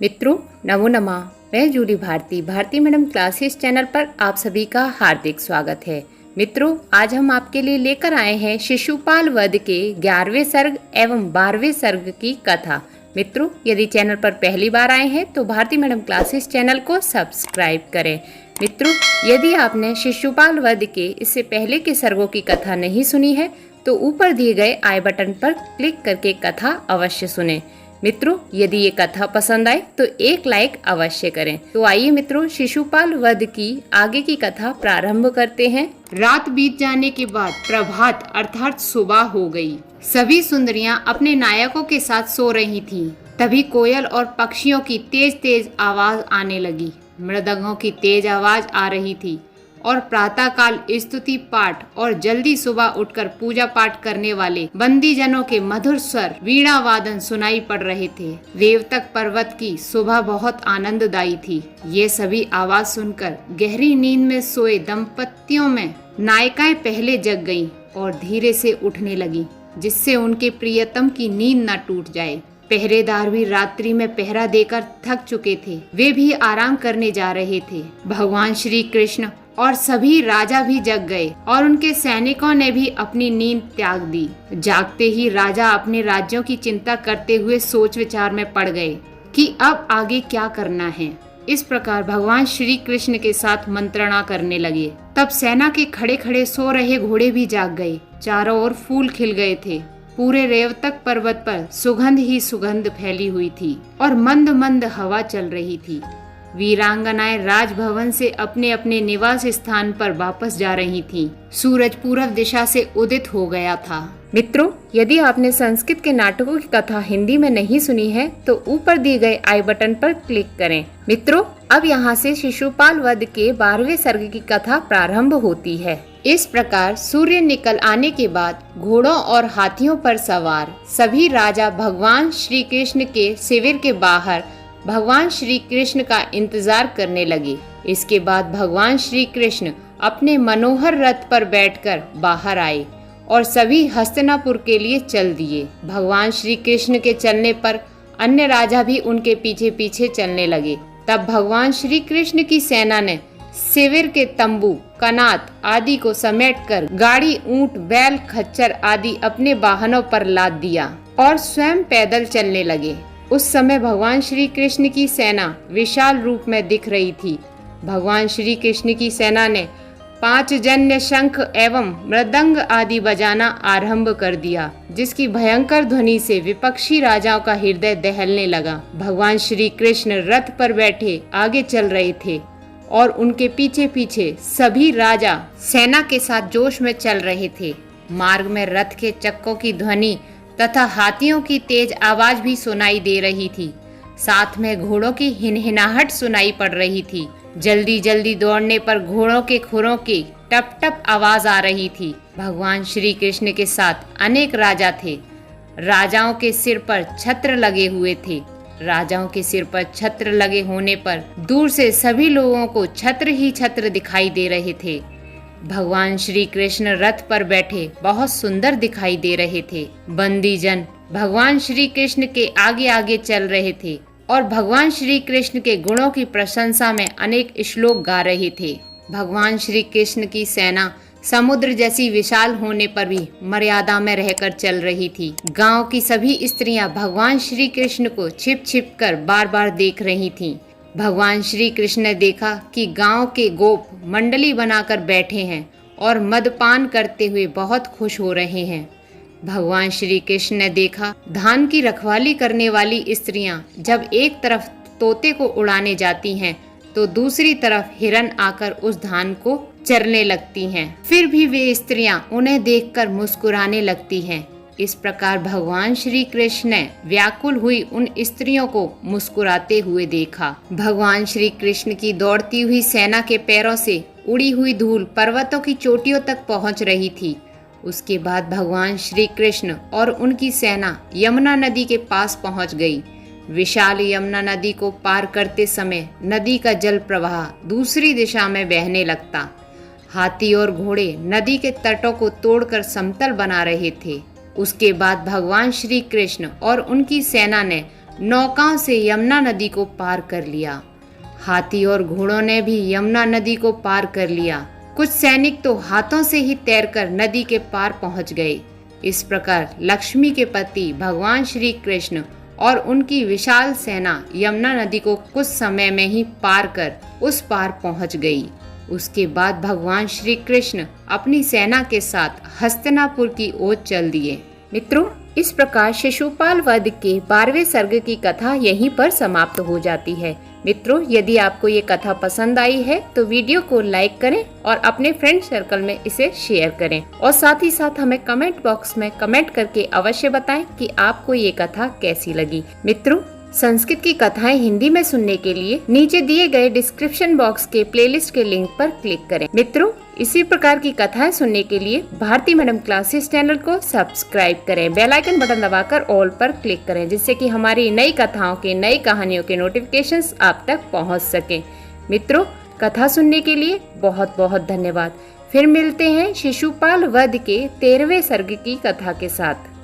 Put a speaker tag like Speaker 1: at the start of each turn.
Speaker 1: मित्रों नमो नमः। मैं Juli Bharti madam classes channel पर आप सभी का हार्दिक स्वागत है। मित्रों आज हम आपके लिए लेकर आए हैं शिशुपाल वध के 11वें सर्ग एवं 12वें सर्ग की कथा। मित्रों यदि चैनल पर पहली बार आए हैं तो भारती मैडम क्लासेस चैनल को सब्सक्राइब करें। मित्रों यदि आपने शिशुपाल वध के इससे पहले के सर्गों की कथा नहीं सुनी है तो ऊपर दिए गए आई बटन पर क्लिक करके कथा अवश्य सुनें। मित्रों यदि ये कथा पसंद आए तो एक लाइक अवश्य करें। तो आइए मित्रों शिशुपाल वध की आगे की कथा प्रारंभ करते हैं। रात बीत जाने के बाद प्रभात अर्थात सुबह हो गई। सभी सुंदरियां अपने नायकों के साथ सो रही थीं। तभी कोयल और पक्षियों की तेज तेज आवाज आने लगी। मृदंगों की तेज आवाज आ रही थी और प्रातःकाल स्तुति पाठ और जल्दी सुबह उठकर पूजा पाठ करने वाले बंदी जनों के मधुर स्वर वीणा वादन सुनाई पड़ रहे थे। रेवतक पर्वत की सुबह बहुत आनंददायी थी। ये सभी आवाज सुनकर गहरी नींद में सोए दंपतियों में नायिकाएं पहले जग गईं और धीरे से उठने लगी जिससे उनके प्रियतम की नींद न टूट जाए। पहरेदार भी रात्रि में पहरा देकर थक चुके थे। वे भी आराम करने जा रहे थे। भगवान श्री कृष्ण और सभी राजा भी जग गए और उनके सैनिकों ने भी अपनी नींद त्याग दी। जागते ही राजा अपने राज्यों की चिंता करते हुए सोच विचार में पड़ गए कि अब आगे क्या करना है। इस प्रकार भगवान श्री कृष्ण के साथ मंत्रणा करने लगे। तब सेना के खड़े खड़े सो रहे घोड़े भी जाग गए। चारों ओर फूल खिल गए थे। पूरे रेवतक पर्वत पर सुगंध ही सुगंध फैली हुई थी और मंद मंद हवा चल रही थी। वीरांगनाएं राजभवन से अपने अपने निवास स्थान पर वापस जा रही थीं। सूरज पूर्व दिशा से उदित हो गया था। मित्रों यदि आपने संस्कृत के नाटकों की कथा हिंदी में नहीं सुनी है तो ऊपर दिए गए आई बटन पर क्लिक करें। मित्रों अब यहाँ से शिशुपाल वध के 12वें सर्ग की कथा प्रारंभ होती है। इस प्रकार सूर्य निकल आने के बाद घोड़ों और हाथियों पर सवार सभी राजा भगवान श्री कृष्ण के शिविर के बाहर भगवान श्री कृष्ण का इंतजार करने लगे। इसके बाद भगवान श्री कृष्ण अपने मनोहर रथ पर बैठकर बाहर आए और सभी हस्तिनापुर के लिए चल दिए। भगवान श्री कृष्ण के चलने पर अन्य राजा भी उनके पीछे पीछे चलने लगे। तब भगवान श्री कृष्ण की सेना ने शिविर के तंबू कनात आदि को समेटकर गाड़ी ऊंट बैल खच्चर आदि अपने वाहनों पर लाद दिया और स्वयं पैदल चलने लगे। उस समय भगवान श्री कृष्ण की सेना विशाल रूप में दिख रही थी। भगवान श्री कृष्ण की सेना ने 5 जन्य शंख एवं मृदंग आदि बजाना आरंभ कर दिया जिसकी भयंकर ध्वनि से विपक्षी राजाओं का हृदय दहलने लगा। भगवान श्री कृष्ण रथ पर बैठे आगे चल रहे थे और उनके पीछे पीछे सभी राजा सेना के साथ जोश में चल रहे थे। मार्ग में रथ के चक्कों की ध्वनि तथा हाथियों की तेज आवाज भी सुनाई दे रही थी। साथ में घोड़ों की हिनहिनाहट सुनाई पड़ रही थी। जल्दी जल्दी दौड़ने पर घोड़ों के खुरों की टप टप आवाज आ रही थी। भगवान श्री कृष्ण के साथ अनेक राजा थे। राजाओं के सिर पर छत्र लगे हुए थे। राजाओं के सिर पर छत्र लगे होने पर दूर से सभी लोगों को छत्र ही छत्र दिखाई दे रहे थे। भगवान श्री कृष्ण रथ पर बैठे बहुत सुंदर दिखाई दे रहे थे। बंदी जन भगवान श्री कृष्ण के आगे आगे चल रहे थे और भगवान श्री कृष्ण के गुणों की प्रशंसा में अनेक श्लोक गा रहे थे। भगवान श्री कृष्ण की सेना समुद्र जैसी विशाल होने पर भी मर्यादा में रहकर चल रही थी। गांव की सभी स्त्रियां भगवान श्री कृष्ण को छिप छिप कर बार बार देख रही थीं। भगवान श्री कृष्ण ने देखा कि गांव के गोप मंडली बनाकर बैठे हैं और मदपान करते हुए बहुत खुश हो रहे हैं। भगवान श्री कृष्ण ने देखा धान की रखवाली करने वाली स्त्रियां जब एक तरफ तोते को उड़ाने जाती हैं तो दूसरी तरफ हिरन आकर उस धान को चरने लगती हैं। फिर भी वे स्त्रियां उन्हें देखकर मुस्कुराने लगती हैं। इस प्रकार भगवान श्री कृष्ण ने व्याकुल हुई उन स्त्रियों को मुस्कुराते हुए देखा। भगवान श्री कृष्ण की दौड़ती हुई सेना के पैरों से उड़ी हुई धूल पर्वतों की चोटियों तक पहुंच रही थी। उसके बाद भगवान श्री कृष्ण और उनकी सेना यमुना नदी के पास पहुंच गई। विशाल यमुना नदी को पार करते समय नदी का जल प्रवाह दूसरी दिशा में बहने लगता। हाथी और घोड़े नदी के तटों को तोड़कर समतल बना रहे थे। उसके बाद भगवान श्री कृष्ण और उनकी सेना ने नौकाओं से यमुना नदी को पार कर लिया। हाथी और घोड़ों ने भी यमुना नदी को पार कर लिया। कुछ सैनिक तो हाथों से ही तैरकर नदी के पार पहुंच गए। इस प्रकार लक्ष्मी के पति भगवान श्री कृष्ण और उनकी विशाल सेना यमुना नदी को कुछ समय में ही पार कर उस पार पहुंच गई। उसके बाद भगवान श्री कृष्ण अपनी सेना के साथ हस्तिनापुर की ओर चल दिए। मित्रों, इस प्रकार शिशुपाल वध के 12वें सर्ग की कथा यहीं पर समाप्त हो जाती है। मित्रों, यदि आपको ये कथा पसंद आई है तो वीडियो को लाइक करें और अपने फ्रेंड सर्कल में इसे शेयर करें और साथ ही साथ हमें कमेंट बॉक्स में कमेंट करके अवश्य बताएं कि आपको ये कथा कैसी लगी। मित्रों, संस्कृत की कथाएं हिंदी में सुनने के लिए नीचे दिए गए डिस्क्रिप्शन बॉक्स के प्लेलिस्ट के लिंक पर क्लिक करें। मित्रों, इसी प्रकार की कथाएं सुनने के लिए भारती मैडम क्लासेस चैनल को सब्सक्राइब करें। बेल आइकन बटन दबाकर ऑल पर क्लिक करें, जिससे कि हमारी नई कथाओं के नई कहानियों के नोटिफिकेशंस आप तक पहुंच सके। मित्रों, कथा सुनने के लिए बहुत बहुत धन्यवाद। फिर मिलते हैं शिशुपाल वध के 13वें सर्ग की कथा के साथ।